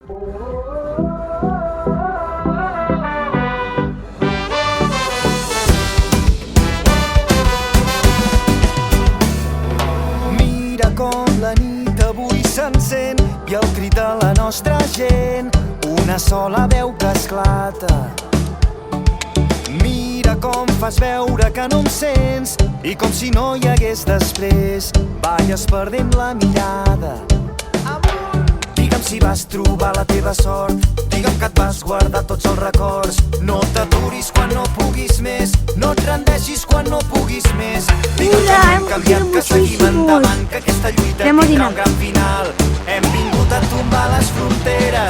Mira com la nit avui s'encén i el crit de la nostra gent, una sola veu que esclata. Mira com fas veure que no em sents i com si no hi hagués després balles perdent la mirada. Digue'm si vas trobar la teva sort, digue'm que et vas guardar tots els records. No t'aturis quan no puguis més, no et rendeixis quan no puguis més. Digue'm que no hem canviat, que seguim endavant, que aquesta lluita tindrà un gran final. Hem vingut a tombar les fronteres